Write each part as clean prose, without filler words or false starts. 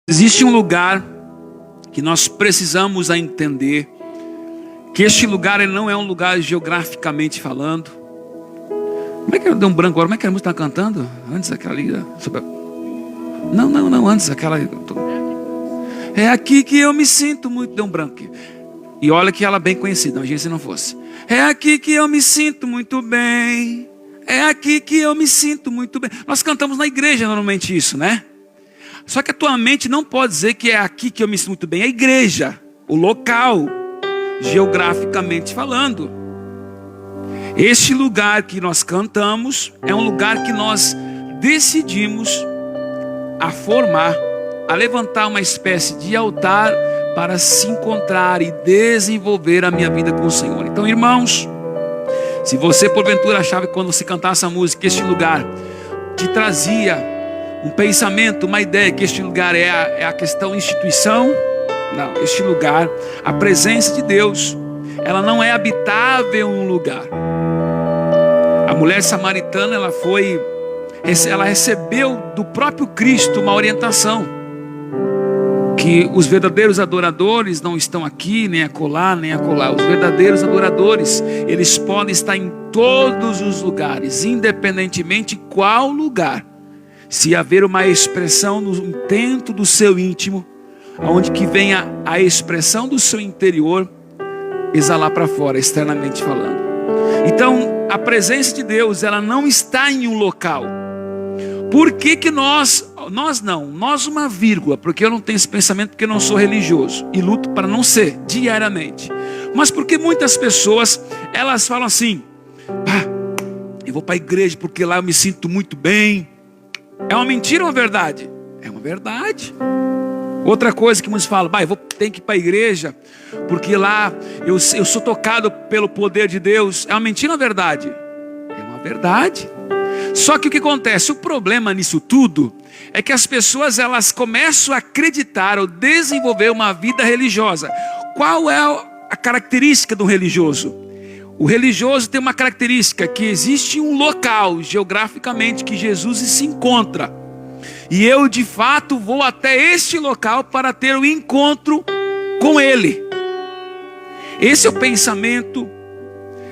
Existe um lugar que nós precisamos entender, que este lugar ele não é um lugar geograficamente falando. Como é que deu um branco agora? Como é que a música está cantando? Antes aquela liga. Não, antes aquela. É aqui que eu me sinto muito. Deu um branco aqui. E olha que ela é bem conhecida, imagina se não fosse. É aqui que eu me sinto muito bem. É aqui que eu me sinto muito bem. Nós cantamos na igreja normalmente isso, né? Só que a tua mente não pode dizer que é aqui que eu me sinto muito bem. É a igreja, o local, geograficamente falando. Este lugar que nós cantamos é um lugar que nós decidimos a formar, a levantar uma espécie de altar para se encontrar e desenvolver a minha vida com o Senhor. Então, irmãos, se você porventura achava que quando você cantar essa música, este lugar te trazia um pensamento, uma ideia que este lugar é a questão instituição, não, este lugar, a presença de Deus, ela não é habitável um lugar. A mulher samaritana, ela recebeu do próprio Cristo uma orientação, que os verdadeiros adoradores não estão aqui, nem acolá, nem acolá. Os verdadeiros adoradores, eles podem estar em todos os lugares, independentemente qual lugar. Se haver uma expressão dentro do seu íntimo, onde que venha a expressão do seu interior, exalar para fora, externamente falando. Então, a presença de Deus, ela não está em um local. Por que nós uma vírgula, porque eu não tenho esse pensamento, porque eu não sou religioso, e luto para não ser, diariamente. Mas porque muitas pessoas, elas falam assim, eu vou para a igreja porque lá eu me sinto muito bem. É uma mentira ou uma verdade? É uma verdade. Outra coisa que muitos falam, tenho que ir para a igreja, porque lá eu sou tocado pelo poder de Deus. É uma mentira ou uma verdade? É uma verdade. Só que o que acontece? O problema nisso tudo é que as pessoas elas começam a acreditar ou desenvolver uma vida religiosa. Qual é a característica do religioso? O religioso tem uma característica, que existe um local geograficamente que Jesus se encontra. E eu de fato vou até este local para ter o encontro com Ele. Esse é o pensamento.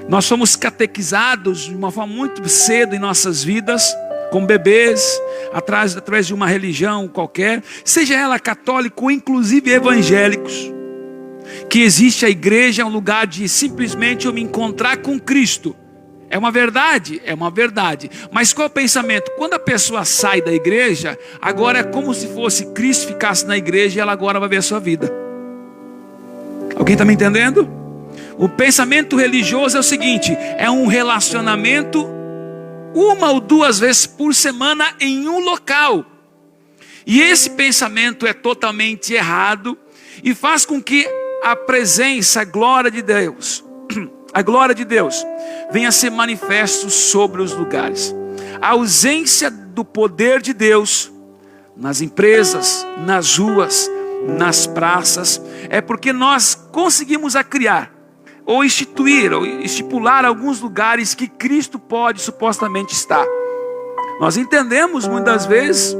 Nós somos catequizados de uma forma muito cedo em nossas vidas, como bebês, através de uma religião qualquer, seja ela católica ou inclusive evangélicos, que existe a igreja, é um lugar de simplesmente eu me encontrar com Cristo. É uma verdade? É uma verdade. Mas qual é o pensamento? Quando a pessoa sai da igreja, agora é como se fosse Cristo ficasse na igreja e ela agora vai ver a sua vida. Alguém está me entendendo? O pensamento religioso é o seguinte, é um relacionamento uma ou duas vezes por semana em um local. E esse pensamento é totalmente errado e faz com que a presença, a glória de Deus venha a ser manifesto sobre os lugares. A ausência do poder de Deus nas empresas, nas ruas, nas praças, é porque nós conseguimos criar ou instituir, ou estipular alguns lugares que Cristo pode supostamente estar. Nós entendemos muitas vezes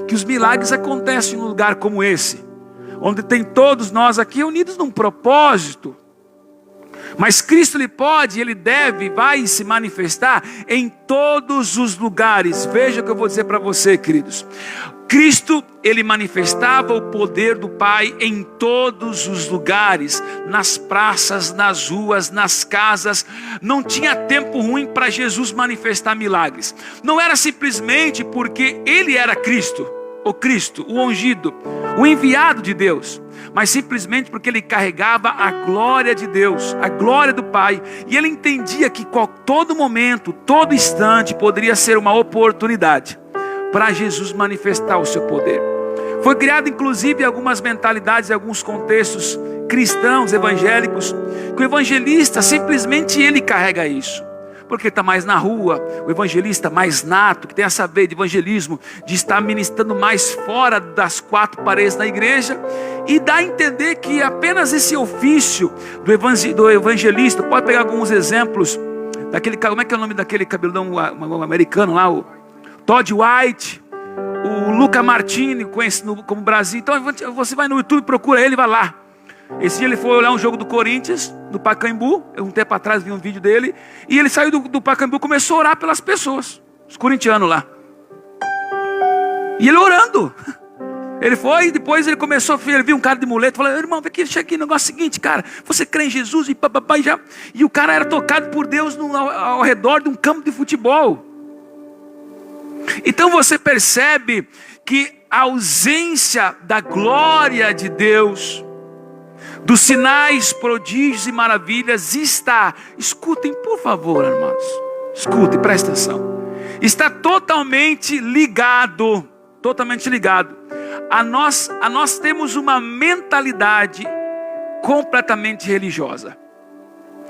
que os milagres acontecem num lugar como esse, onde tem todos nós aqui unidos num propósito. Mas Cristo ele pode, ele deve, vai se manifestar em todos os lugares. Veja o que eu vou dizer para você, queridos. Cristo, ele manifestava o poder do Pai em todos os lugares, nas praças, nas ruas, nas casas. Não tinha tempo ruim para Jesus manifestar milagres. Não era simplesmente porque ele era Cristo, o ungido, o enviado de Deus, mas simplesmente porque ele carregava a glória de Deus, a glória do Pai, e ele entendia que todo momento, todo instante poderia ser uma oportunidade para Jesus manifestar o seu poder. Foi criado inclusive algumas mentalidades, alguns contextos cristãos, evangélicos, que o evangelista simplesmente ele carrega isso, porque está mais na rua, o evangelista mais nato, que tem essa veia de evangelismo, de estar ministrando mais fora das quatro paredes da igreja, e dá a entender que apenas esse ofício do evangelista, pode pegar alguns exemplos, como é que é o nome daquele cabelão americano lá, o Todd White, o Luca Martini, conhecido como Brasil. Então você vai no YouTube, procura ele, vai lá. Esse dia ele foi olhar um jogo do Corinthians, do Pacaembu. Um tempo atrás vi um vídeo dele. E ele saiu do Pacaembu e começou a orar pelas pessoas, os corintianos lá. E ele orando. Ele foi, e depois ele começou, ele viu um cara de muleta, falou: irmão, vem aqui, chega aqui, o negócio é o seguinte, cara, você crê em Jesus? E papapá, já. E o cara era tocado por Deus ao redor de um campo de futebol. Então você percebe que a ausência da glória de Deus, dos sinais, prodígios e maravilhas está, escutem por favor, irmãos, escutem, prestem atenção, está totalmente ligado a nós temos uma mentalidade completamente religiosa.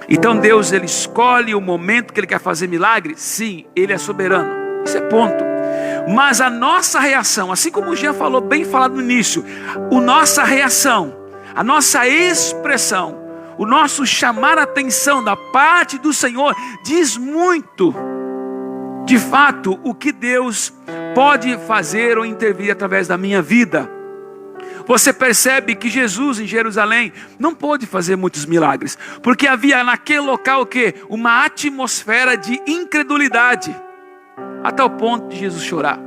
Então Deus, Ele escolhe o momento que Ele quer fazer milagre. Sim, Ele é soberano, isso é ponto. Mas a nossa reação, assim como o Jean falou, bem falado no início, a nossa reação, a nossa expressão, o nosso chamar a atenção da parte do Senhor diz muito, de fato, o que Deus pode fazer ou intervir através da minha vida. Você percebe que Jesus em Jerusalém não pôde fazer muitos milagres, porque havia naquele local o quê? Uma atmosfera de incredulidade, a tal ponto de Jesus chorar,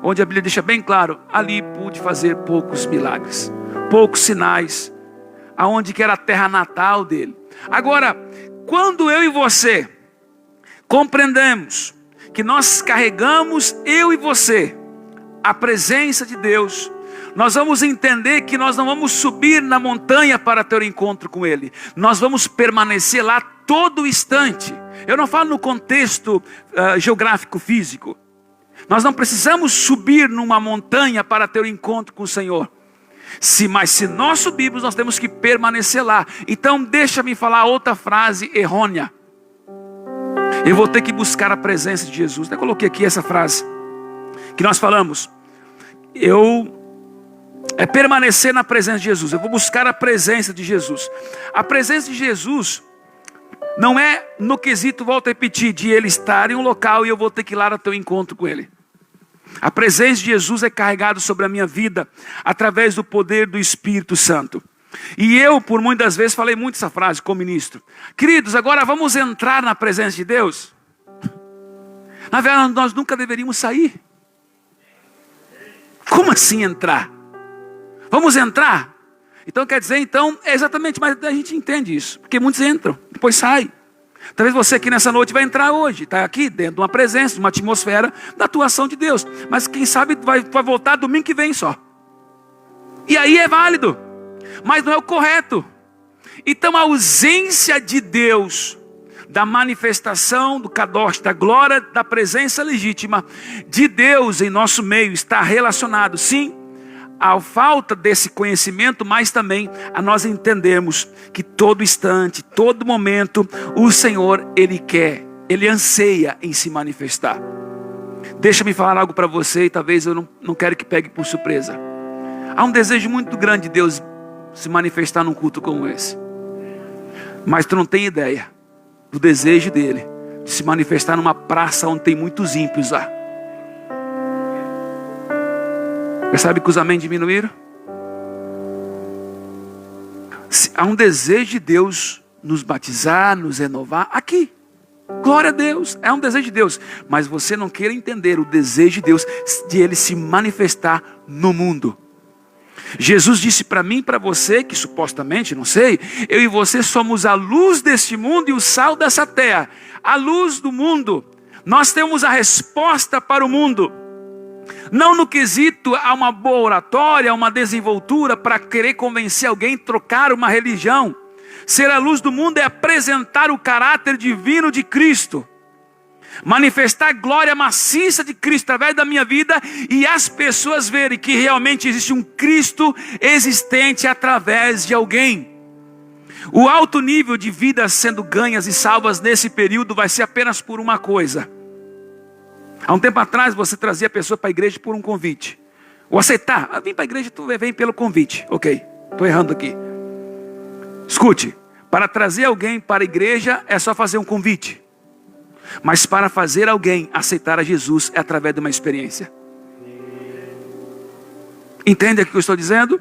onde a Bíblia deixa bem claro, ali pude fazer poucos milagres, poucos sinais, aonde que era a terra natal dele. Agora, quando eu e você compreendemos que nós carregamos, eu e você, a presença de Deus, nós vamos entender que nós não vamos subir na montanha para ter um encontro com Ele. Nós vamos permanecer lá todo instante. Eu não falo no contexto geográfico físico. Nós não precisamos subir numa montanha para ter um encontro com o Senhor. Mas se nós subirmos, nós temos que permanecer lá. Então deixa-me falar outra frase errônea. Eu vou ter que buscar a presença de Jesus. Eu coloquei aqui essa frase que nós falamos. É permanecer na presença de Jesus. Eu vou buscar a presença de Jesus. A presença de Jesus não é no quesito, volto a repetir, de Ele estar em um local e eu vou ter que ir lá ter um encontro com Ele. A presença de Jesus é carregada sobre a minha vida através do poder do Espírito Santo. E eu, por muitas vezes, falei muito essa frase como ministro. Queridos, agora vamos entrar na presença de Deus? Na verdade, nós nunca deveríamos sair. Como assim entrar? Vamos entrar? Então quer dizer, é exatamente, mas a gente entende isso. Porque muitos entram, depois saem. Talvez você aqui nessa noite vai entrar hoje, está aqui dentro de uma presença, de uma atmosfera da atuação de Deus. Mas quem sabe vai voltar domingo que vem só. E aí é válido. Mas não é o correto. Então a ausência de Deus, da manifestação do Kadosh, da glória, da presença legítima de Deus em nosso meio está relacionado, sim, à falta desse conhecimento, mas também a nós entendermos que todo instante, todo momento, o Senhor, Ele quer, Ele anseia em se manifestar. Deixa-me falar algo para você e talvez eu não quero que pegue por surpresa. Há um desejo muito grande de Deus se manifestar num culto como esse. Mas tu não tem ideia do desejo dele de se manifestar numa praça onde tem muitos ímpios lá. Percebe que os amém diminuíram? Há um desejo de Deus nos batizar, nos renovar aqui. Glória a Deus, é um desejo de Deus. Mas você não queira entender o desejo de Deus de Ele se manifestar no mundo. Jesus disse para mim e para você, que supostamente, não sei, eu e você somos a luz deste mundo e o sal dessa terra. A luz do mundo. Nós temos a resposta para o mundo. Não no quesito a uma boa oratória, a uma desenvoltura para querer convencer alguém a trocar uma religião. Ser a luz do mundo é apresentar o caráter divino de Cristo. Manifestar a glória maciça de Cristo através da minha vida e as pessoas verem que realmente existe um Cristo existente através de alguém. O alto nível de vidas sendo ganhas e salvas nesse período vai ser apenas por uma coisa. Há um tempo atrás você trazia a pessoa para a igreja por um convite. Ou aceitar, vim para a igreja, tu vem pelo convite. Ok, estou errando aqui. Escute, para trazer alguém para a igreja é só fazer um convite. Mas para fazer alguém aceitar a Jesus é através de uma experiência. Entende o que eu estou dizendo?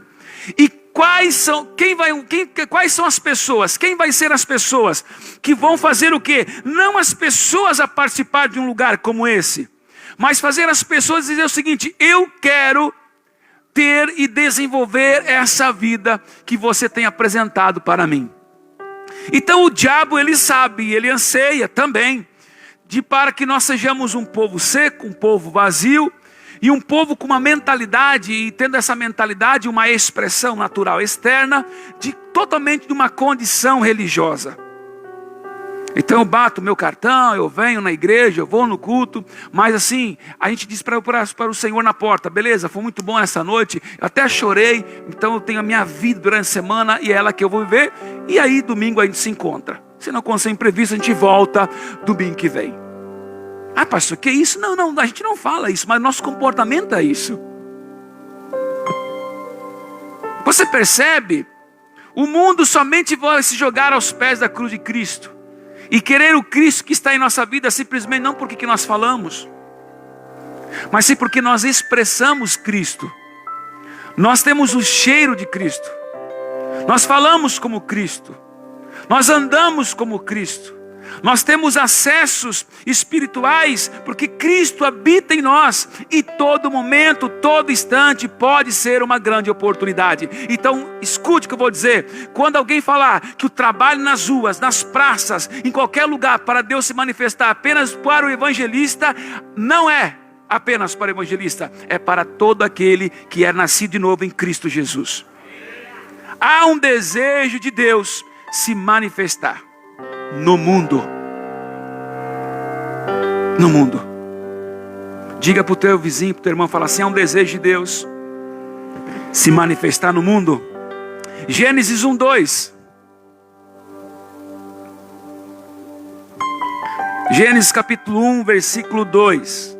E quais são as pessoas? Quem vai ser as pessoas que vão fazer o quê? Não as pessoas a participar de um lugar como esse, mas fazer as pessoas dizer o seguinte: eu quero ter e desenvolver essa vida que você tem apresentado para mim. Então o diabo, ele sabe, ele anseia também para que nós sejamos um povo seco, um povo vazio, e um povo com uma mentalidade, e tendo essa mentalidade, uma expressão natural externa, totalmente de uma condição religiosa. Então eu bato meu cartão, eu venho na igreja, eu vou no culto, mas assim, a gente diz para o Senhor na porta: beleza, foi muito bom essa noite, eu até chorei, então eu tenho a minha vida durante a semana, e é ela que eu vou viver, e aí domingo a gente se encontra. Se não acontecer imprevisto, a gente volta domingo que vem. Ah, pastor, que isso? Não, a gente não fala isso, mas nosso comportamento é isso. Você percebe? O mundo somente vai se jogar aos pés da cruz de Cristo e querer o Cristo que está em nossa vida, simplesmente não porque que nós falamos, mas sim porque nós expressamos Cristo. Nós temos o cheiro de Cristo, nós falamos como Cristo, nós andamos como Cristo, nós temos acessos espirituais, porque Cristo habita em nós, e todo momento, todo instante pode ser uma grande oportunidade. Então escute o que eu vou dizer: quando alguém falar que o trabalho nas ruas, nas praças, em qualquer lugar para Deus se manifestar apenas para o evangelista, não é apenas para o evangelista, é para todo aquele que é nascido de novo em Cristo Jesus. Há um desejo de Deus se manifestar no mundo. No mundo. Diga para o teu vizinho, para o teu irmão, fala assim: há um desejo de Deus se manifestar no mundo. Gênesis 1:2. Gênesis capítulo 1, versículo 2.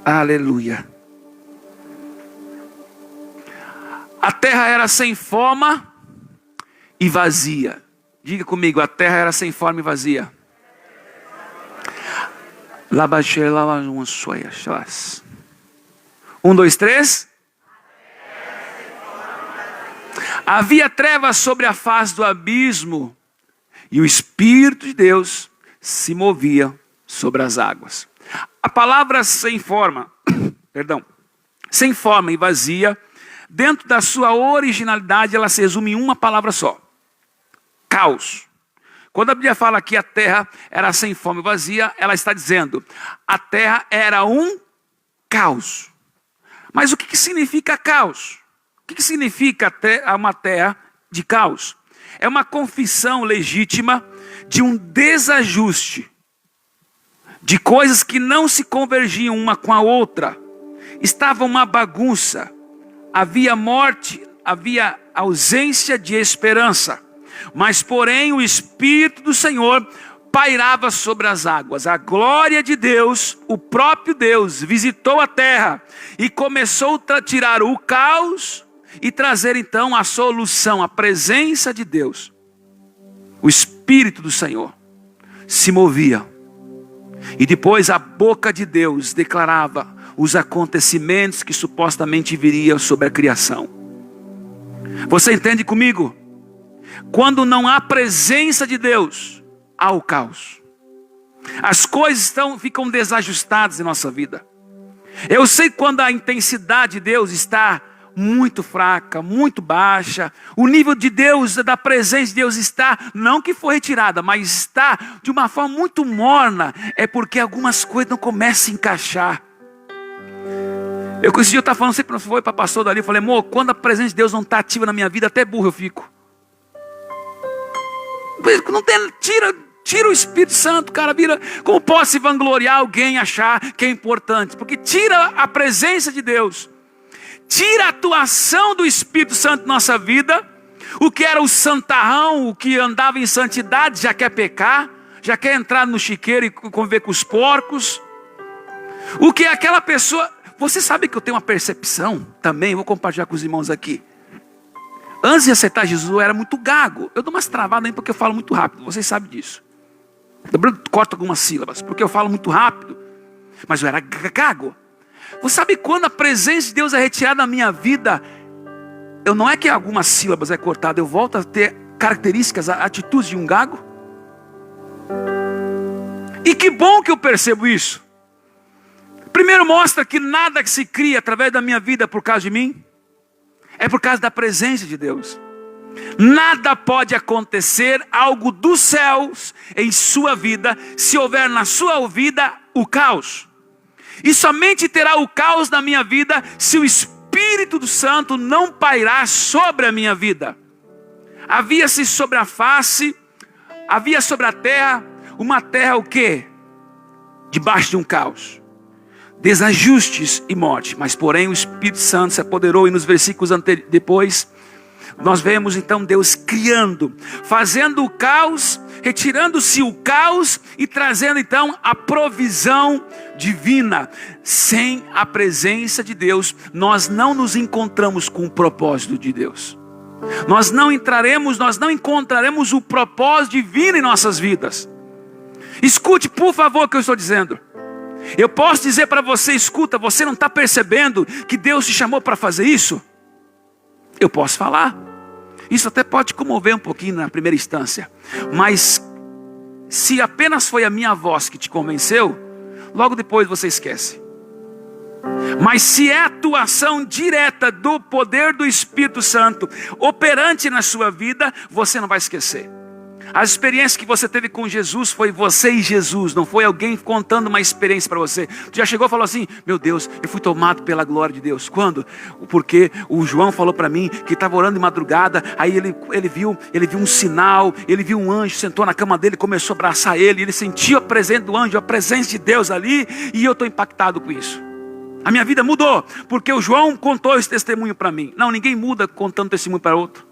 Aleluia. A terra era sem forma e vazia. Diga comigo: a terra era sem forma e vazia. 1, 2, 3. Havia trevas sobre a face do abismo, e o Espírito de Deus se movia sobre as águas. A palavra sem forma, sem forma e vazia, dentro da sua originalidade, ela se resume em uma palavra só: caos. Quando a Bíblia fala que a terra era sem forma e vazia, ela está dizendo: a terra era um caos. Mas o que significa caos? O que significa uma terra de caos? É uma confissão legítima de um desajuste, de coisas que não se convergiam uma com a outra. Estava uma bagunça, havia morte, havia ausência de esperança. Mas porém o Espírito do Senhor pairava sobre as águas. A glória de Deus, o próprio Deus, visitou a terra e começou a tirar o caos e trazer então a solução, a presença de Deus. O Espírito do Senhor se movia, e depois a boca de Deus declarava os acontecimentos que supostamente viriam sobre a criação. Você entende comigo? Quando não há presença de Deus, há o caos. As coisas ficam desajustadas em nossa vida. Eu sei quando a intensidade de Deus está muito fraca, muito baixa. O nível de Deus, da presença de Deus está, não que foi retirada, mas está de uma forma muito morna. É porque algumas coisas não começam a encaixar. Esse dia eu estava falando, sempre foi para pastor dali, eu falei: amor, quando a presença de Deus não está ativa na minha vida, até burro eu fico. Não tem, tira o Espírito Santo, cara, vira. Como pode se vangloriar alguém achar que é importante? Porque tira a presença de Deus, tira a atuação do Espírito Santo na nossa vida. O que era o santarrão, o que andava em santidade, já quer pecar, já quer entrar no chiqueiro e conviver com os porcos. O que é aquela pessoa. Você sabe que eu tenho uma percepção também, vou compartilhar com os irmãos aqui. Antes de aceitar Jesus, eu era muito gago. Eu dou umas travadas aí porque eu falo muito rápido, vocês sabem disso. Eu corto algumas sílabas porque eu falo muito rápido, mas eu era gago. Você sabe quando a presença de Deus é retirada da minha vida? Não é que algumas sílabas é cortada, eu volto a ter características, atitudes de um gago. E que bom que eu percebo isso. Primeiro mostra que nada que se cria através da minha vida é por causa de mim. É por causa da presença de Deus. Nada pode acontecer, algo dos céus em sua vida, se houver na sua vida o caos. E somente terá o caos na minha vida se o Espírito do Santo não pairar sobre a minha vida. Havia-se sobre a face, havia sobre a terra, uma terra o quê? Debaixo de um caos. Desajustes e morte. Mas porém o Espírito Santo se apoderou, e nos versículos depois nós vemos então Deus criando, fazendo o caos, retirando-se o caos e trazendo então a provisão divina. Sem a presença de Deus, nós não nos encontramos com o propósito de Deus. Nós não encontraremos o propósito divino em nossas vidas. Escute por favor o que eu estou dizendo. Eu posso dizer para você, escuta, você não está percebendo que Deus te chamou para fazer isso? Eu posso falar. Isso até pode comover um pouquinho na primeira instância. Mas se apenas foi a minha voz que te convenceu, logo depois você esquece. Mas se é a atuação direta do poder do Espírito Santo operante na sua vida, você não vai esquecer. As experiências que você teve com Jesus foi você e Jesus, não foi alguém contando uma experiência para você. Você já chegou e falou assim: meu Deus, eu fui tomado pela glória de Deus. Quando? Porque o João falou para mim que estava orando de madrugada, aí ele viu um sinal, ele viu um anjo, sentou na cama dele, começou a abraçar ele, ele sentiu a presença do anjo, a presença de Deus ali, e eu estou impactado com isso. A minha vida mudou, porque o João contou esse testemunho para mim. Não, ninguém muda contando testemunho para outro.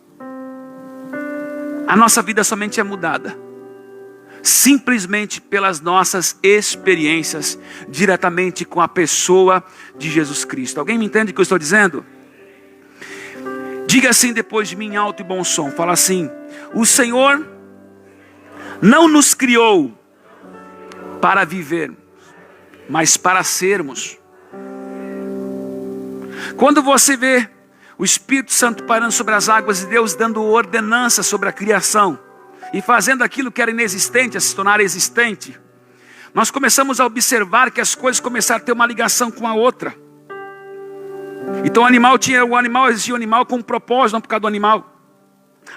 A nossa vida somente é mudada simplesmente pelas nossas experiências diretamente com a pessoa de Jesus Cristo. Alguém me entende o que eu estou dizendo? Diga assim depois de mim em alto e bom som. Fala assim: o Senhor não nos criou para vivermos, mas para sermos. Quando você vê o Espírito Santo parando sobre as águas e Deus dando ordenança sobre a criação e fazendo aquilo que era inexistente a se tornar existente, nós começamos a observar que as coisas começaram a ter uma ligação com a outra. Então o animal existia um animal com um propósito, não por causa do animal.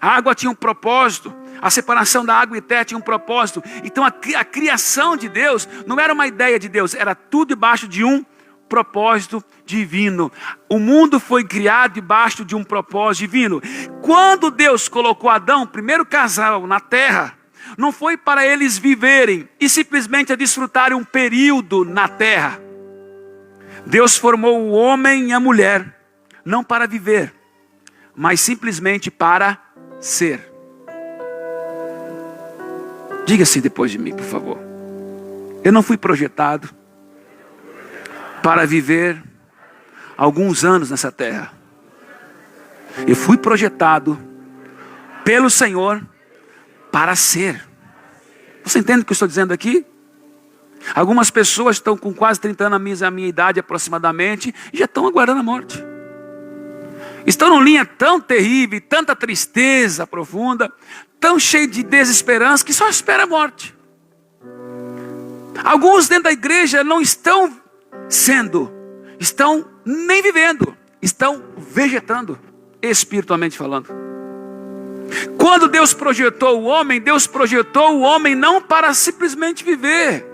A água tinha um propósito, a separação da água e terra tinha um propósito. Então a criação de Deus não era uma ideia de Deus, era tudo debaixo de um propósito divino. O mundo foi criado debaixo de um propósito divino. Quando Deus colocou Adão, o primeiro casal, na terra, não foi para eles viverem e simplesmente a desfrutarem um período na terra. Deus formou o homem e a mulher, não para viver, mas simplesmente para ser. Diga assim depois de mim, por favor. Eu não fui projetado para viver alguns anos nessa terra. Eu fui projetado pelo Senhor para ser. Você entende o que eu estou dizendo aqui? Algumas pessoas estão com quase 30 anos, a minha idade aproximadamente, e já estão aguardando a morte. Estão numa linha tão terrível, tanta tristeza profunda, tão cheio de desesperança, que só espera a morte. Alguns dentro da igreja não estão estão nem vivendo, estão vegetando, espiritualmente falando. Quando Deus projetou o homem não para simplesmente viver.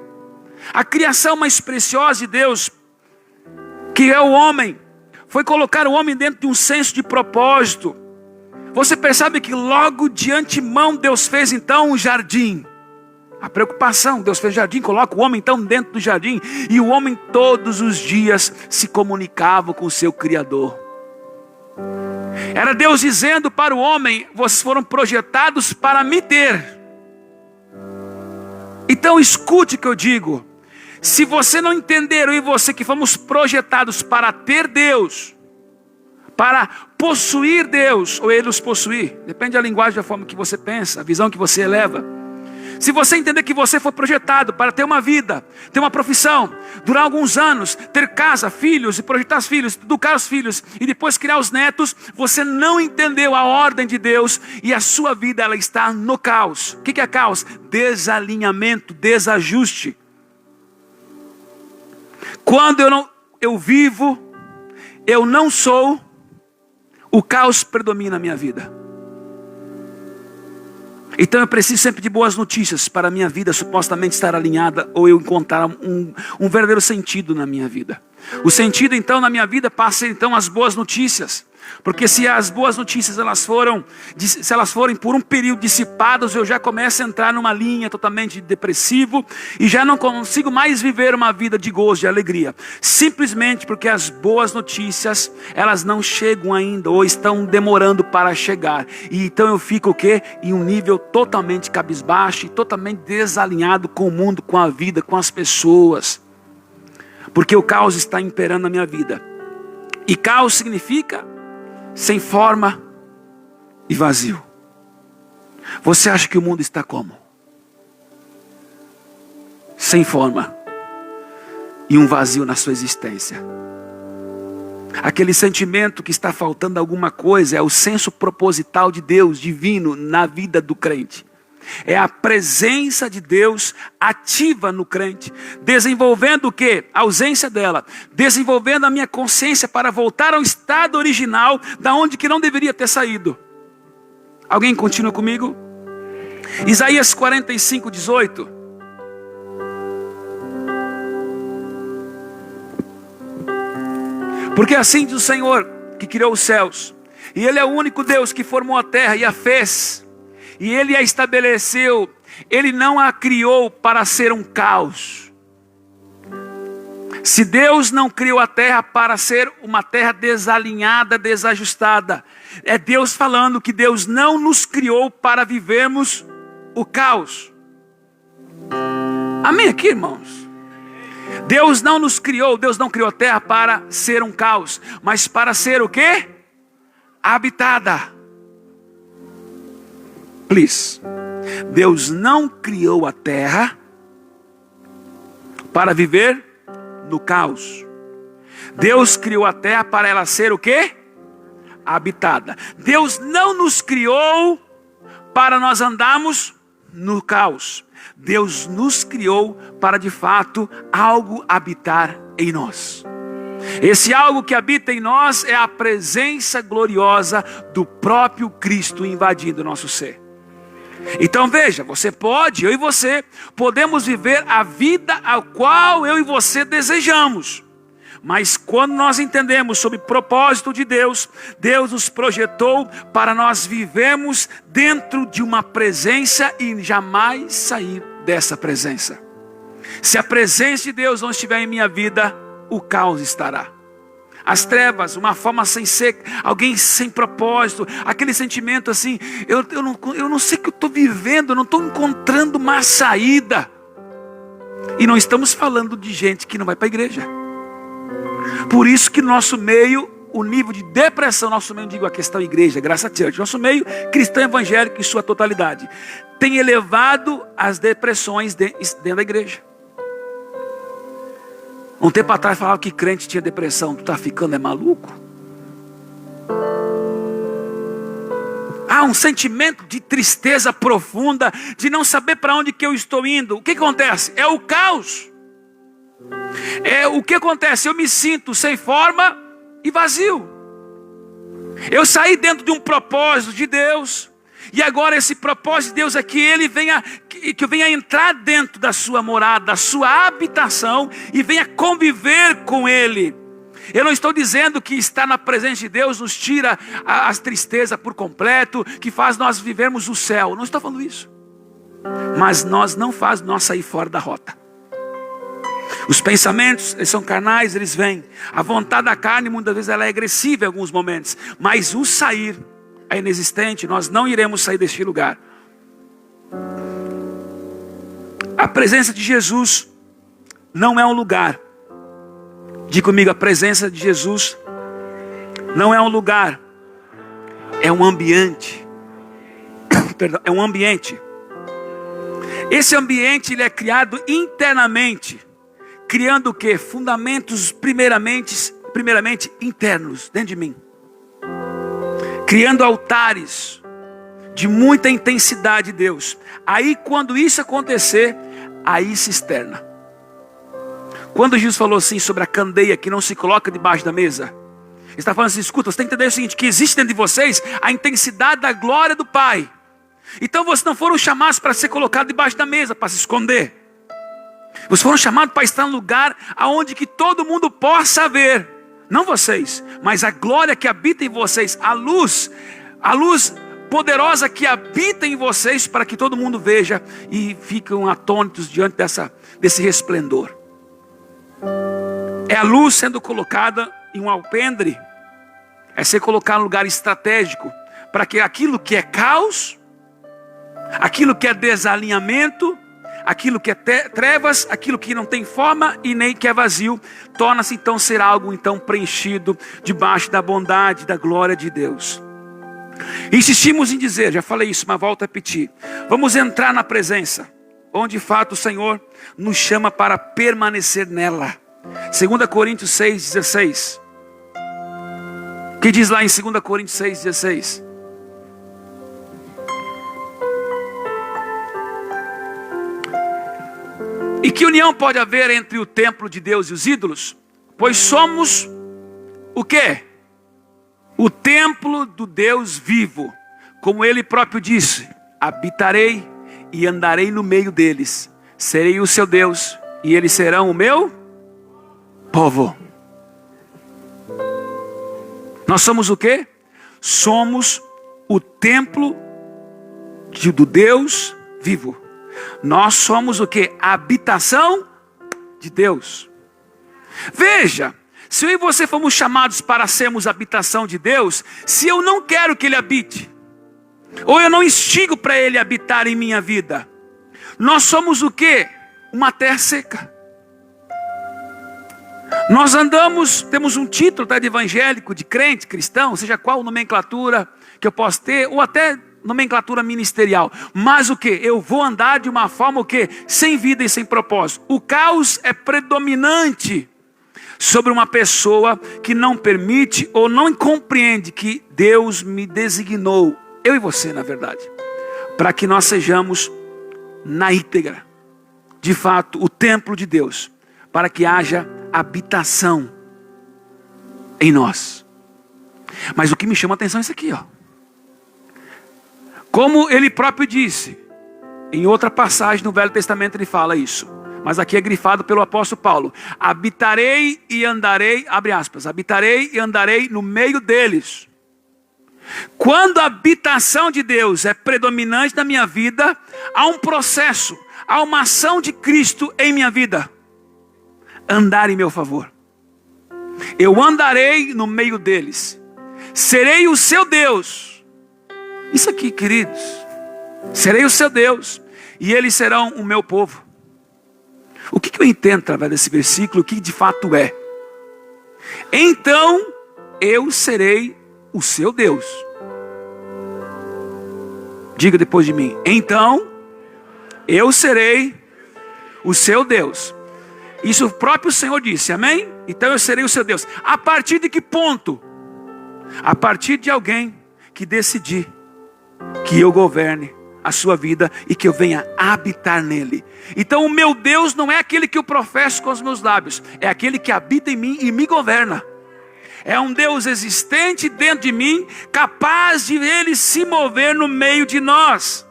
A criação mais preciosa de Deus, que é o homem, foi colocar o homem dentro de um senso de propósito. Você percebe que logo de antemão Deus fez então um jardim. A preocupação, Deus fez jardim, coloca o homem então dentro do jardim. E o homem todos os dias se comunicava com o seu Criador. Era Deus dizendo para o homem: vocês foram projetados para me ter. Então escute o que eu digo. Se você não entender, eu e você que fomos projetados para ter Deus, para possuir Deus, ou Ele nos possuir, depende da linguagem, da forma que você pensa, a visão que você eleva. Se você entender que você foi projetado para ter uma vida, ter uma profissão, durar alguns anos, ter casa, filhos, e projetar os filhos, educar os filhos, e depois criar os netos, você não entendeu a ordem de Deus, e a sua vida ela está no caos. O que é caos? Desalinhamento, desajuste. Quando eu vivo, eu não sou, o caos predomina na minha vida. Então eu preciso sempre de boas notícias para a minha vida supostamente estar alinhada, ou eu encontrar um verdadeiro sentido na minha vida. O sentido então na minha vida passa então as boas notícias. Porque se as boas notícias se elas forem por um período dissipadas, eu já começo a entrar numa linha totalmente depressivo e já não consigo mais viver uma vida de gozo, de alegria. Simplesmente porque as boas notícias, elas não chegam ainda ou estão demorando para chegar. E então eu fico o quê? Em um nível totalmente cabisbaixo e totalmente desalinhado com o mundo, com a vida, com as pessoas. Porque o caos está imperando na minha vida. E caos significa sem forma e vazio. Você acha que o mundo está como? Sem forma e um vazio na sua existência. Aquele sentimento que está faltando alguma coisa é o senso proposital de Deus divino na vida do crente. É a presença de Deus ativa no crente, desenvolvendo o quê? A ausência dela, desenvolvendo a minha consciência para voltar ao estado original, da onde que não deveria ter saído. Alguém continua comigo? Isaías 45, 18. Porque assim diz o Senhor que criou os céus, e Ele é o único Deus que formou a terra e a fez, e Ele a estabeleceu. Ele não a criou para ser um caos. Se Deus não criou a terra para ser uma terra desalinhada, desajustada, é Deus falando que Deus não nos criou para vivermos o caos. Amém aqui, irmãos? Deus não nos criou, Deus não criou a terra para ser um caos, mas para ser o quê? Habitada. Please. Deus não criou a terra para viver no caos. Deus criou a terra para ela ser o quê? Habitada. Deus não nos criou para nós andarmos no caos. Deus nos criou para de fato algo habitar em nós. Esse algo que habita em nós é a presença gloriosa do próprio Cristo invadindo o nosso ser. Então veja, eu e você, podemos viver a vida a qual eu e você desejamos. Mas quando nós entendemos sobre o propósito de Deus, Deus nos projetou para nós vivermos dentro de uma presença e jamais sair dessa presença. Se a presença de Deus não estiver em minha vida, o caos estará. As trevas, uma forma sem ser, alguém sem propósito, aquele sentimento assim, eu não sei o que eu estou vivendo, eu não estou encontrando uma saída. E não estamos falando de gente que não vai para a igreja. Por isso que no nosso meio, o nível de depressão, nosso meio, digo a questão igreja, graça a Deus, nosso meio cristão evangélico em sua totalidade, tem elevado as depressões dentro da igreja. Um tempo atrás falava que crente tinha depressão. Tu está ficando maluco? Há um sentimento de tristeza profunda, de não saber para onde que eu estou indo. O que acontece? É o caos. O que acontece? Eu me sinto sem forma e vazio. Eu saí dentro de um propósito de Deus, e agora esse propósito de Deus é que que eu venha entrar dentro da sua morada, da sua habitação, e venha conviver com Ele. Eu não estou dizendo que estar na presença de Deus nos tira as tristezas por completo, que faz nós vivermos o céu. Não estou falando isso. Mas não faz nós sair fora da rota. Os pensamentos, eles são carnais, eles vêm. A vontade da carne, muitas vezes, ela é agressiva em alguns momentos. Mas o sair é inexistente, nós não iremos sair deste lugar. A presença de Jesus não é um lugar. Diga comigo, a presença de Jesus não é um lugar, é um ambiente. Perdão, é um ambiente. Esse ambiente ele é criado internamente, criando o quê? Fundamentos primeiramente internos, dentro de mim. Criando altares de muita intensidade, Deus. Aí quando isso acontecer, aí se externa. Quando Jesus falou assim sobre a candeia que não se coloca debaixo da mesa, ele está falando assim, escuta, você tem que entender o seguinte, que existe dentro de vocês a intensidade da glória do Pai. Então vocês não foram chamados para ser colocados debaixo da mesa, para se esconder. Vocês foram chamados para estar no lugar aonde que todo mundo possa ver. Não vocês, mas a glória que habita em vocês, a luz poderosa que habita em vocês, para que todo mundo veja e fiquem atônitos diante desse resplendor. É a luz sendo colocada em um alpendre, é ser colocado em um lugar estratégico, para que aquilo que é caos, aquilo que é desalinhamento, aquilo que é trevas, aquilo que não tem forma e nem que é vazio, torna-se então ser algo então preenchido debaixo da bondade, da glória de Deus. Insistimos em dizer, já falei isso, mas volto a repetir. Vamos entrar na presença, onde de fato o Senhor nos chama para permanecer nela. 2 Coríntios 6,16. O que diz lá em 2 Coríntios 6,16? E que união pode haver entre o templo de Deus e os ídolos? Pois somos o quê? O templo do Deus vivo. Como ele próprio disse, habitarei e andarei no meio deles. Serei o seu Deus e eles serão o meu povo. Nós somos o quê? Somos o templo do Deus vivo. Nós somos o quê? A habitação de Deus. Veja, se eu e você fomos chamados para sermos a habitação de Deus, se eu não quero que Ele habite, ou eu não instigo para Ele habitar em minha vida, nós somos o quê? Uma terra seca. Nós andamos, temos um título de evangélico, de crente, cristão, seja qual nomenclatura que eu possa ter, ou até nomenclatura ministerial. Mas o que? Eu vou andar de uma forma o que? Sem vida e sem propósito. O caos é predominante sobre uma pessoa que não permite ou não compreende que Deus me designou, eu e você na verdade, para que nós sejamos na íntegra, de fato, o templo de Deus, para que haja habitação em nós. Mas o que me chama a atenção é isso aqui, ó. Como ele próprio disse, em outra passagem no Velho Testamento ele fala isso, mas aqui é grifado pelo apóstolo Paulo: habitarei e andarei, abre aspas, habitarei e andarei no meio deles. Quando a habitação de Deus é predominante na minha vida, há um processo, há uma ação de Cristo em minha vida, andar em meu favor. Eu andarei no meio deles, serei o seu Deus. Isso aqui, queridos, serei o seu Deus e eles serão o meu povo. O que eu entendo através desse versículo? O que de fato é? Então eu serei o seu Deus. Diga depois de mim: então eu serei o seu Deus. Isso o próprio Senhor disse, amém? Então eu serei o seu Deus. A partir de que ponto? A partir de alguém que decidir que eu governe a sua vida e que eu venha habitar nele. Então o meu Deus não é aquele que eu professo com os meus lábios, é aquele que habita em mim e me governa. É um Deus existente dentro de mim, capaz de ele se mover no meio de nós.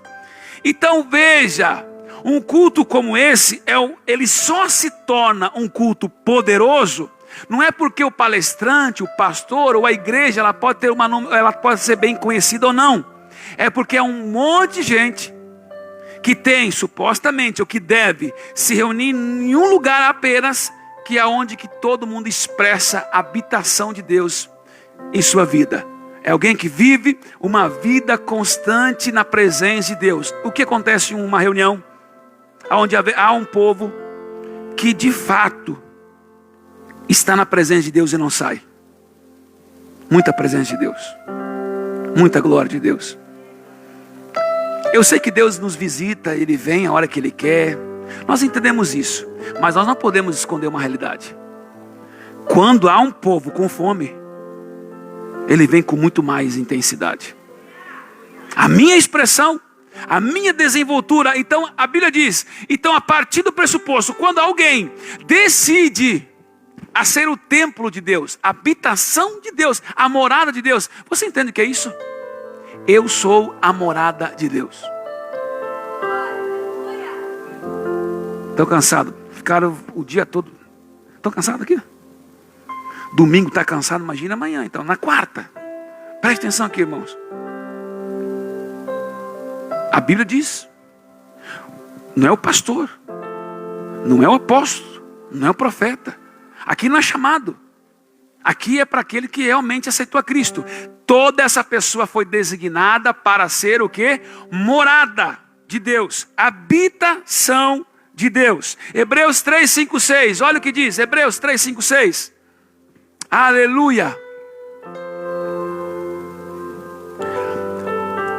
Então veja, um culto como esse, ele só se torna um culto poderoso, não é porque o palestrante, o pastor ou a igreja, ela pode ser bem conhecida ou não. É porque é um monte de gente que tem supostamente ou que deve se reunir em um lugar apenas, que é onde que todo mundo expressa a habitação de Deus em sua vida. É alguém que vive uma vida constante na presença de Deus. O que acontece em uma reunião onde há um povo que de fato está na presença de Deus e não sai? Muita presença de Deus, muita glória de Deus. Eu sei que Deus nos visita, Ele vem a hora que Ele quer. Nós entendemos isso, mas nós não podemos esconder uma realidade. Quando há um povo com fome, Ele vem com muito mais intensidade. A minha expressão, a minha desenvoltura. Então a Bíblia diz, então a partir do pressuposto, quando alguém decide a ser o templo de Deus, a habitação de Deus, a morada de Deus, você entende o que é isso? Eu sou a morada de Deus. Estão cansados? Ficaram o dia todo. Estão cansados aqui? Domingo está cansado, imagina amanhã. Então, na quarta. Preste atenção aqui, irmãos. A Bíblia diz. Não é o pastor. Não é o apóstolo. Não é o profeta. Aqui não é chamado. Aqui é para aquele que realmente aceitou a Cristo. Toda essa pessoa foi designada para ser o quê? Morada de Deus. Habitação de Deus. Hebreus 3, 5, 6. Olha o que diz. Hebreus 3, 5, 6. Aleluia.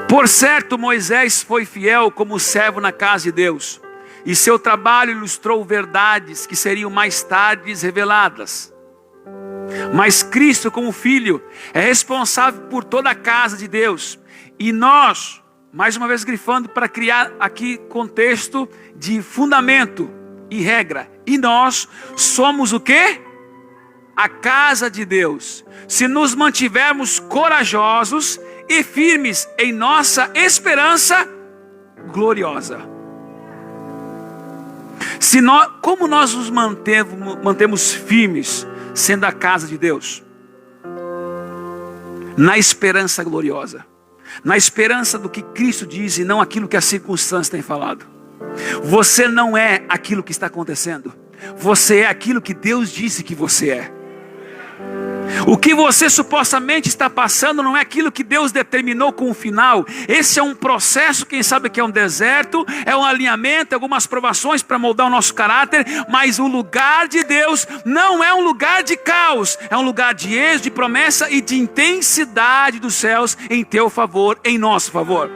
Por certo, Moisés foi fiel como servo na casa de Deus. E seu trabalho ilustrou verdades que seriam mais tarde reveladas. Mas Cristo, como filho, é responsável por toda a casa de Deus. E nós, mais uma vez grifando para criar aqui contexto de fundamento e regra. E nós somos o quê? A casa de Deus. Se nos mantivermos corajosos e firmes em nossa esperança gloriosa. Como nós nos mantemos firmes sendo a casa de Deus? Na esperança gloriosa. Na esperança do que Cristo diz e não aquilo que as circunstâncias têm falado. Você não é aquilo que está acontecendo. Você é aquilo que Deus disse que você é. O que você supostamente está passando não é aquilo que Deus determinou com o final. Esse é um processo, quem sabe que é um deserto, é um alinhamento, algumas provações para moldar o nosso caráter. Mas o lugar de Deus não é um lugar de caos. É um lugar de êxito, de promessa e de intensidade dos céus em teu favor, em nosso favor.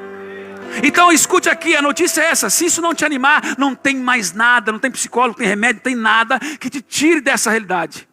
Então escute aqui, a notícia é essa. Se isso não te animar, não tem mais nada, não tem psicólogo, não tem remédio, não tem nada que te tire dessa realidade.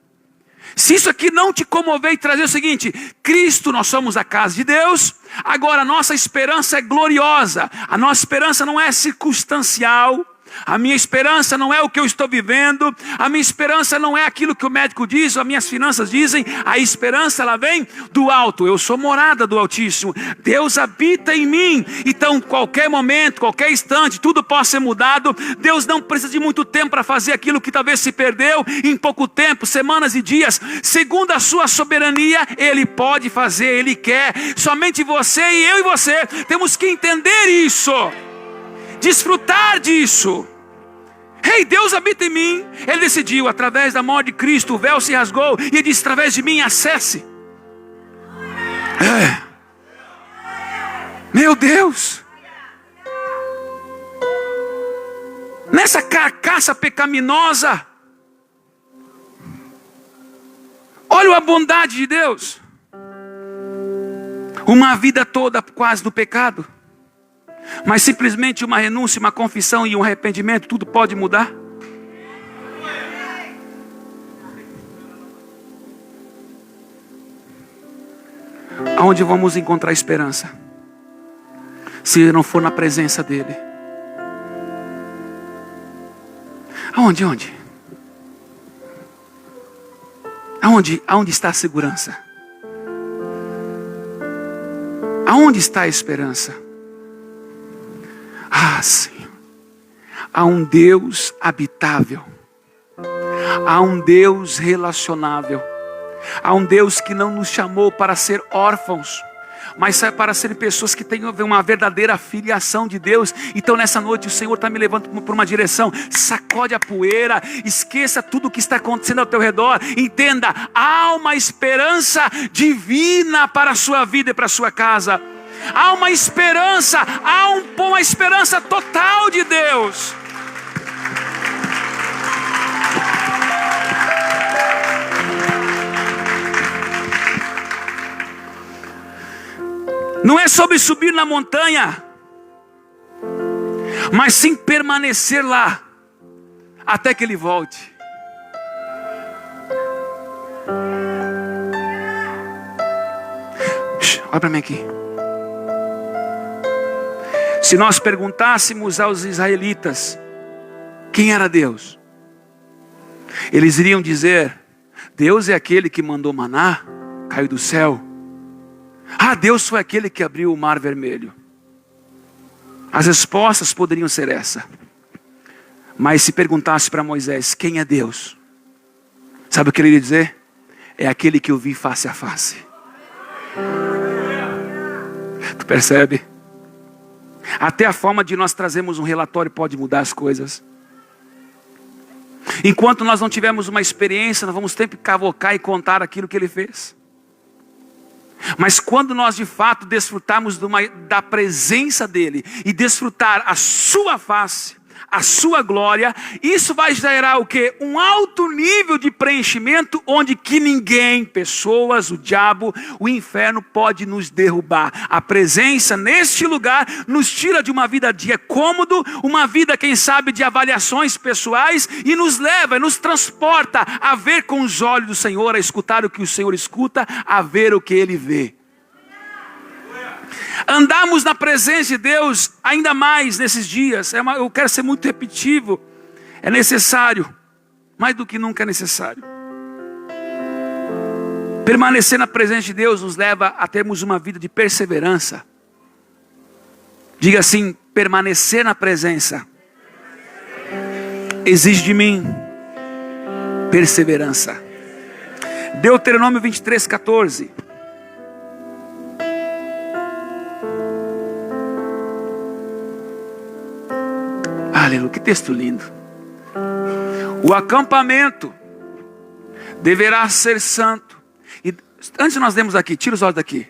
Se isso aqui não te comover e trazer o seguinte: Cristo, nós somos a casa de Deus. Agora a nossa esperança é gloriosa. A nossa esperança não é circunstancial. A minha esperança não é o que eu estou vivendo. A minha esperança não é aquilo que o médico diz ou as minhas finanças dizem. A esperança, ela vem do alto. Eu sou morada do Altíssimo. Deus habita em mim. Então qualquer momento, qualquer instante, tudo pode ser mudado. Deus não precisa de muito tempo para fazer aquilo que talvez se perdeu em pouco tempo, semanas e dias. Segundo a sua soberania, Ele pode fazer, Ele quer. Somente você e eu e você temos que entender isso. Desfrutar disso. Ei, Deus habita em mim. Ele decidiu, através da morte de Cristo, o véu se rasgou. E Ele disse, através de mim, acesse. Meu Deus. Nessa carcaça pecaminosa, olha a bondade de Deus. Uma vida toda quase do pecado. Mas simplesmente uma renúncia, uma confissão e um arrependimento, tudo pode mudar? Aonde vamos encontrar esperança? Se não for na presença dEle. Aonde? Aonde está a segurança? Aonde está a esperança? Ah, Senhor, há um Deus habitável, há um Deus relacionável, há um Deus que não nos chamou para ser órfãos, mas para serem pessoas que tenham uma verdadeira filiação de Deus. Então nessa noite o Senhor está me levando por uma direção. Sacode a poeira, esqueça tudo o que está acontecendo ao teu redor. Entenda, há uma esperança divina para a sua vida e para a sua casa. Há uma esperança, uma esperança total de Deus. Não é sobre subir na montanha. mas sim permanecer lá até que Ele volte. Olha para mim aqui. Se nós perguntássemos aos israelitas quem era Deus, eles iriam dizer: Deus é aquele que mandou maná, caiu do céu. Ah, Deus foi aquele que abriu o mar vermelho. As respostas poderiam ser essa. Mas se perguntasse para Moisés quem é Deus, sabe o que ele iria dizer? É aquele que eu vi face a face. Tu percebe? Até a forma de nós trazermos um relatório pode mudar as coisas. Enquanto nós não tivermos uma experiência, nós vamos sempre cavocar e contar aquilo que Ele fez. Mas quando nós de fato desfrutarmos da presença dEle e desfrutar a sua face, a sua glória, isso vai gerar o quê? Um alto nível de preenchimento, onde que ninguém, pessoas, o diabo, o inferno pode nos derrubar. A presença neste lugar nos tira de uma vida de cômodo, uma vida, quem sabe, de avaliações pessoais, e nos leva, nos transporta a ver com os olhos do Senhor, a escutar o que o Senhor escuta, a ver o que Ele vê. Andamos na presença de Deus ainda mais nesses dias. Eu quero ser muito repetitivo. É necessário, mais do que nunca é necessário. Permanecer na presença de Deus nos leva a termos uma vida de perseverança. Diga assim: permanecer na presença exige de mim perseverança. Deuteronômio 23:14. Aleluia, que texto lindo. O acampamento deverá ser santo. E antes de nós lermos aqui, tira os olhos daqui.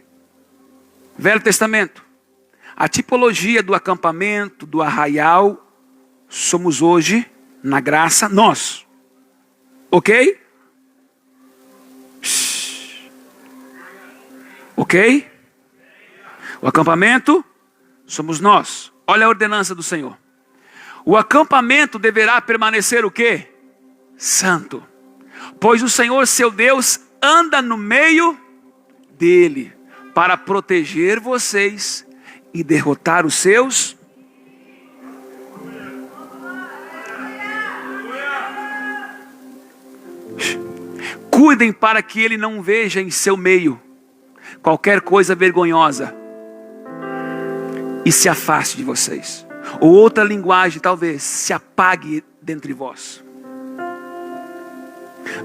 Velho Testamento. A tipologia do acampamento, do arraial, somos hoje, na graça, nós. Ok? Ok? O acampamento somos nós. Olha a ordenança do Senhor. O acampamento deverá permanecer o quê? Santo. Pois o Senhor seu Deus anda no meio dele para proteger vocês e derrotar os seus. Cuidem para que ele não veja em seu meio qualquer coisa vergonhosa e se afaste de vocês. Ou outra linguagem, talvez, se apague dentre vós.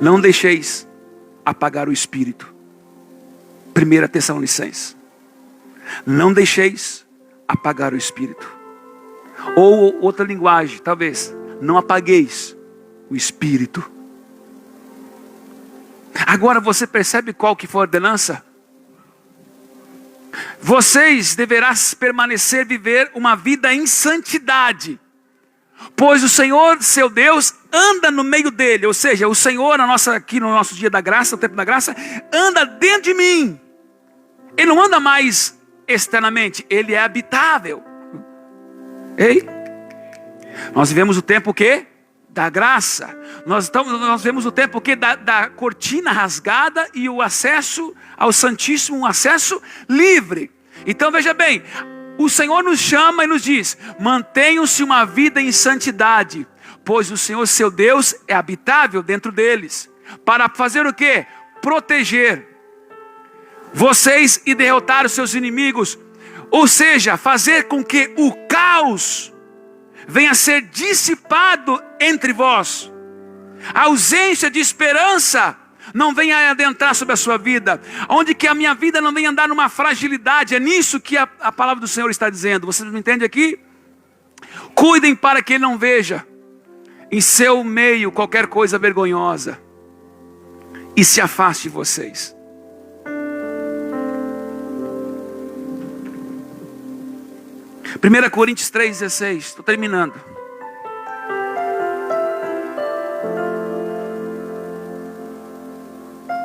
Não deixeis apagar o Espírito. 1 Tessalonicenses. Não deixeis apagar o Espírito. Ou outra linguagem, talvez, não apagueis o Espírito. Agora você percebe qual que foi a ordenança? Vocês deverão permanecer, viver uma vida em santidade, pois o Senhor, seu Deus, anda no meio dele. Ou seja, o Senhor, aqui no nosso dia da graça, o tempo da graça, anda dentro de mim. Ele não anda mais externamente, ele é habitável. Ei? Nós vivemos o tempo o quê? Da graça. Nós vemos o tempo que da cortina rasgada e o acesso ao Santíssimo, um acesso livre. Então veja bem, o Senhor nos chama e nos diz: mantenham-se uma vida em santidade, pois o Senhor seu Deus é habitável dentro deles. Para fazer o quê? Proteger vocês e derrotar os seus inimigos. Ou seja, fazer com que o caos venha a ser dissipado entre vós. A ausência de esperança não venha adentrar sobre a sua vida. Onde que a minha vida não venha andar numa fragilidade. É nisso que a palavra do Senhor está dizendo. Vocês me entendem aqui? Cuidem para que ele não veja em seu meio qualquer coisa vergonhosa e se afaste de vocês. Primeira Coríntios 3,16, estou terminando.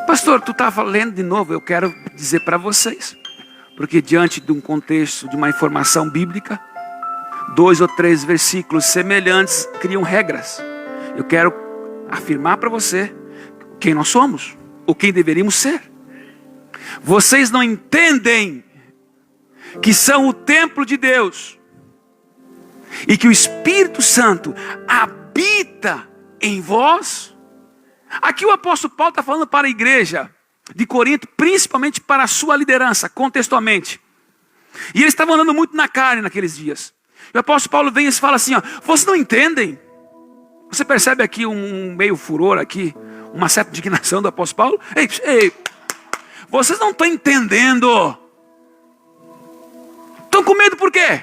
Pastor, tu estava lendo de novo. Eu quero dizer para vocês, porque diante de um contexto, de uma informação bíblica, 2 ou 3 versículos semelhantes criam regras. Eu quero afirmar para você quem nós somos, ou quem deveríamos ser. Vocês não entendem que são o templo de Deus e que o Espírito Santo habita em vós? Aqui o apóstolo Paulo está falando para a igreja de Corinto, principalmente para a sua liderança, contextualmente. E eles estavam andando muito na carne naqueles dias. E o apóstolo Paulo vem e fala assim, ó, vocês não entendem? Você percebe aqui um meio furor aqui, uma certa indignação do apóstolo Paulo? Ei, vocês não estão entendendo. Estão com medo por quê?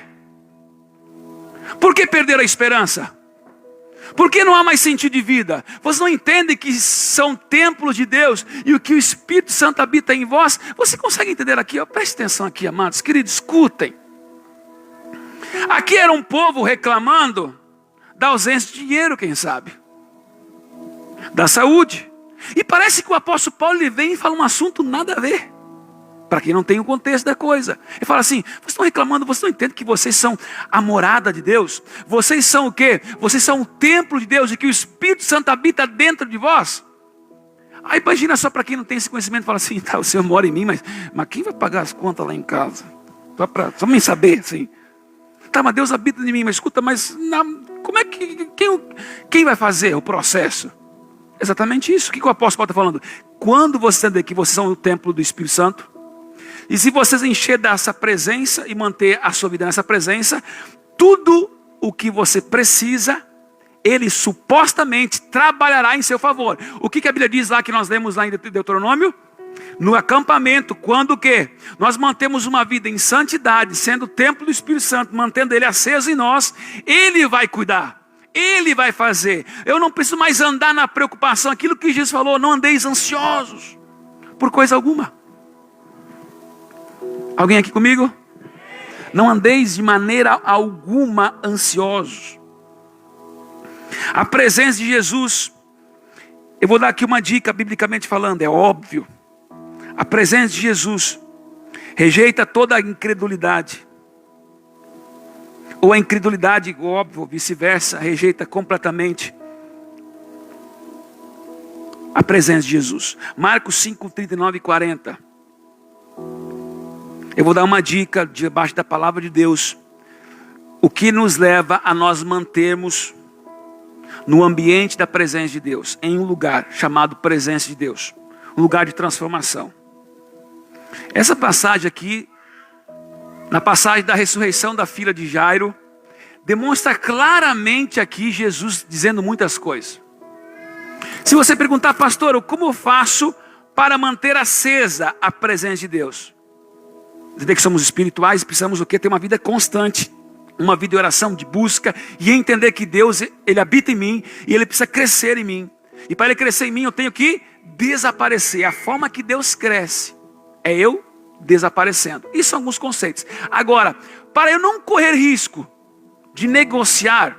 Por que perderam a esperança? Por que não há mais sentido de vida? Vocês não entendem que são templos de Deus e o que o Espírito Santo habita em vós? Você consegue entender aqui? Ó, preste atenção aqui, amados, queridos, escutem. Aqui era um povo reclamando da ausência de dinheiro, quem sabe, da saúde. E parece que o apóstolo Paulo ele vem e fala um assunto nada a ver, para quem não tem o contexto da coisa. Ele fala assim, vocês estão reclamando, vocês não entendem que vocês são a morada de Deus? Vocês são o quê? Vocês são o templo de Deus e que o Espírito Santo habita dentro de vós? Aí imagina só para quem não tem esse conhecimento, fala assim, tá, o Senhor mora em mim, mas quem vai pagar as contas lá em casa? Só para me saber, assim. Tá, mas Deus habita em mim, mas escuta, como é que, quem vai fazer o processo? Exatamente isso. O que o apóstolo Paulo está falando? Quando você entender que vocês são o templo do Espírito Santo, e se vocês encher dessa presença e manter a sua vida nessa presença, tudo o que você precisa, Ele supostamente trabalhará em seu favor. O que a Bíblia diz lá que nós lemos lá em Deuteronômio? No acampamento, quando o quê? Nós mantemos uma vida em santidade, sendo o templo do Espírito Santo, mantendo Ele aceso em nós, Ele vai cuidar. Ele vai fazer. Eu não preciso mais andar na preocupação. Aquilo que Jesus falou, não andeis ansiosos por coisa alguma. Alguém aqui comigo? Não andeis de maneira alguma ansiosos. A presença de Jesus, eu vou dar aqui uma dica biblicamente falando, é óbvio. A presença de Jesus rejeita toda a incredulidade. Ou a incredulidade, óbvio, vice-versa, rejeita completamente a presença de Jesus. Marcos 5, 39 e 40. Eu vou dar uma dica debaixo da palavra de Deus. O que nos leva a nós mantermos no ambiente da presença de Deus, em um lugar chamado presença de Deus. Um lugar de transformação. Essa passagem aqui, na passagem da ressurreição da filha de Jairo, demonstra claramente aqui Jesus dizendo muitas coisas. Se você perguntar, pastor, como eu faço para manter acesa a presença de Deus? Entender que somos espirituais, precisamos o quê? Ter uma vida constante, uma vida de oração, de busca, e entender que Deus, Ele habita em mim, e Ele precisa crescer em mim. E para Ele crescer em mim, eu tenho que desaparecer. A forma que Deus cresce é eu desaparecendo. Isso são alguns conceitos. Agora, para eu não correr risco de negociar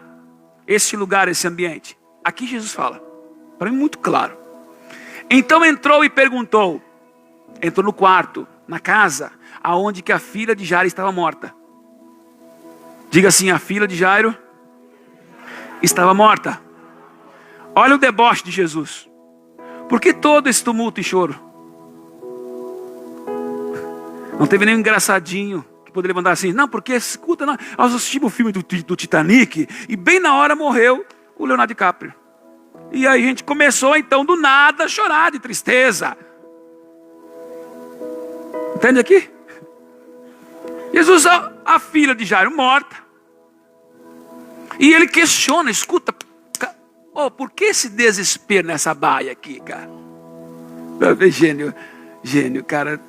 esse lugar, esse ambiente, aqui Jesus fala, para mim muito claro. Então entrou e perguntou, entrou no quarto, na casa, aonde que a filha de Jairo estava morta. Diga assim, a filha de Jairo estava morta. Olha o deboche de Jesus. Por que todo esse tumulto e choro? Não teve nenhum engraçadinho que poderia levantar assim. Não, porque, escuta, nós assistimos o filme do Titanic e bem na hora morreu o Leonardo DiCaprio. E aí a gente começou então do nada a chorar de tristeza. Entende aqui? Jesus, a filha de Jairo morta. E ele questiona, escuta, por que esse desespero nessa baia aqui, cara? Gênio, cara.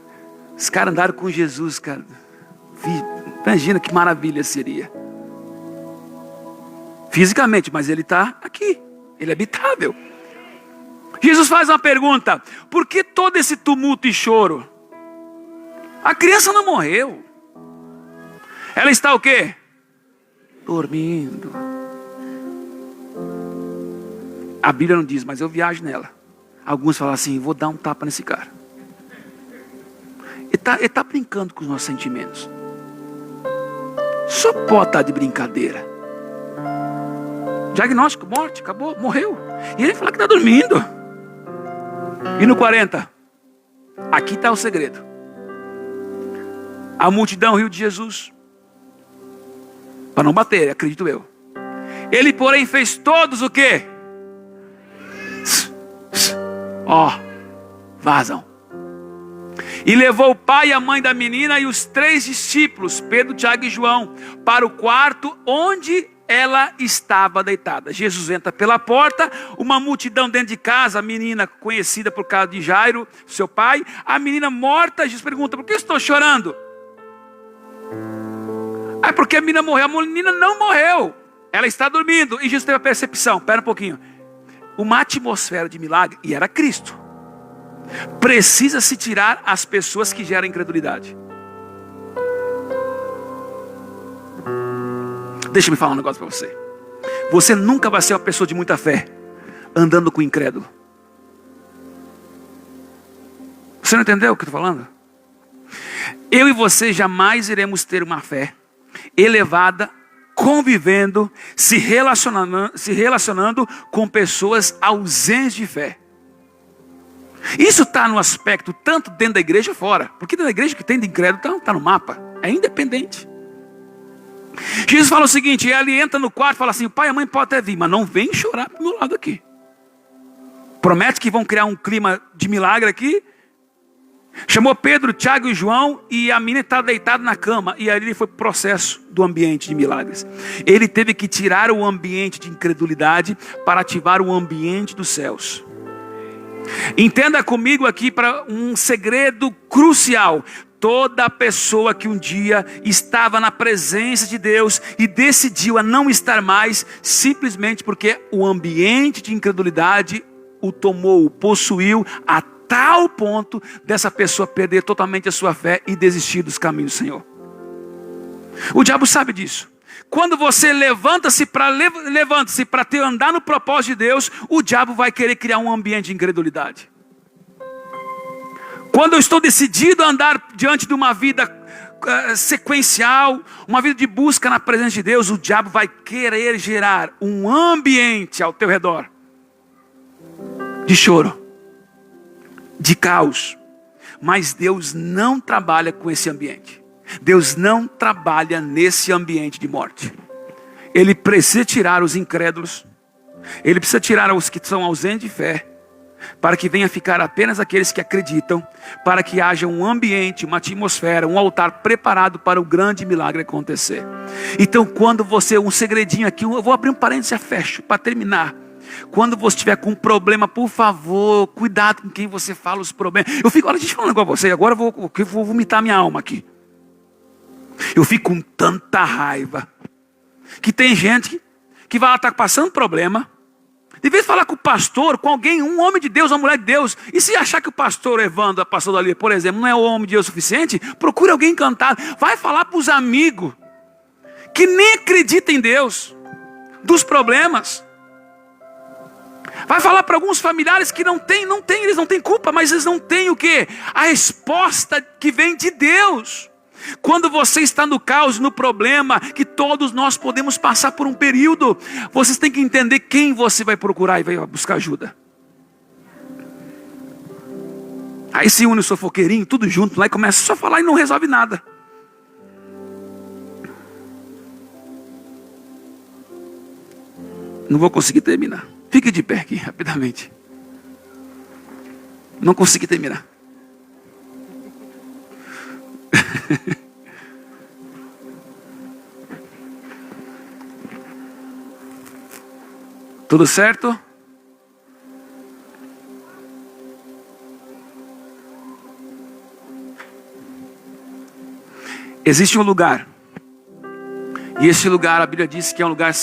Os caras andaram com Jesus, cara. Imagina que maravilha seria. Fisicamente, mas ele está aqui. Ele é habitável. Jesus faz uma pergunta. Por que todo esse tumulto e choro? A criança não morreu. Ela está o quê? Dormindo. A Bíblia não diz, mas eu viajo nela. Alguns falam assim, vou dar um tapa nesse cara. Ele está brincando com os nossos sentimentos. Só pode estar de brincadeira. Diagnóstico, morte, acabou, morreu. E ele fala que está dormindo. E no 40, aqui está o segredo. A multidão riu de Jesus. Para não bater, acredito eu. Ele, porém, fez todos o quê? Vazam. E levou o pai e a mãe da menina e os 3 discípulos, Pedro, Tiago e João, para o quarto onde ela estava deitada. Jesus entra pela porta, uma multidão dentro de casa, a menina conhecida por causa de Jairo, seu pai. A menina morta, Jesus pergunta, por que estou chorando? É porque a menina morreu. A menina não morreu, ela está dormindo. E Jesus teve a percepção, espera um pouquinho, uma atmosfera de milagre, e era Cristo. Precisa se tirar as pessoas que geram incredulidade. Deixa eu falar um negócio para você. Você nunca vai ser uma pessoa de muita fé andando com incrédulo. Você não entendeu o que eu estou falando? Eu e você jamais iremos ter uma fé elevada, convivendo, se relacionando com pessoas ausentes de fé. Isso está no aspecto tanto dentro da igreja fora. Porque dentro da igreja que tem de incrédulo está no mapa. É independente. Jesus fala o seguinte, ele entra no quarto e fala assim, o pai e a mãe podem até vir, mas não vem chorar pro meu lado aqui. Promete que vão criar um clima de milagre aqui. Chamou Pedro, Tiago e João, e a menina estava deitada na cama. E ali foi o processo do ambiente de milagres. Ele teve que tirar o ambiente de incredulidade para ativar o ambiente dos céus. Entenda comigo aqui para um segredo crucial. Toda pessoa que um dia estava na presença de Deus e decidiu a não estar mais, simplesmente porque o ambiente de incredulidade o tomou, o possuiu, a tal ponto dessa pessoa perder totalmente a sua fé e desistir dos caminhos do Senhor. O diabo sabe disso. Quando você levanta-se para andar no propósito de Deus, o diabo vai querer criar um ambiente de incredulidade. Quando eu estou decidido a andar diante de uma vida sequencial, uma vida de busca na presença de Deus, o diabo vai querer gerar um ambiente ao teu redor de choro, de caos. Mas Deus não trabalha com esse ambiente. Deus não trabalha nesse ambiente de morte. Ele precisa tirar os incrédulos. Ele precisa tirar os que são ausentes de fé, para que venha ficar apenas aqueles que acreditam, para que haja um ambiente, uma atmosfera, um altar preparado para o grande milagre acontecer. Então quando você, um segredinho aqui, eu vou abrir um parênteses e fecho, para terminar. Quando você estiver com um problema, por favor, cuidado com quem você fala os problemas. Olha, deixa eu falar um negócio com você, agora eu vou vomitar minha alma aqui. Eu fico com tanta raiva, que tem gente que vai estar passando problema, de vez de falar com o pastor, com alguém, um homem de Deus, uma mulher de Deus, e se achar que o pastor Evandro, a pastora ali, por exemplo, não é o homem de Deus suficiente, procure alguém encantado, vai falar para os amigos, que nem acreditam em Deus, dos problemas, vai falar para alguns familiares que eles não têm culpa, mas eles não têm o quê? A resposta que vem de Deus. Quando você está no caos, no problema, que todos nós podemos passar por um período, vocês têm que entender quem você vai procurar e vai buscar ajuda. Aí se une o fofoqueirinho, tudo junto lá e começa só a falar e não resolve nada. Não vou conseguir terminar. Fique de pé aqui, rapidamente. Não consegui terminar. Tudo certo? Existe um lugar. E esse lugar, a Bíblia diz que é um lugar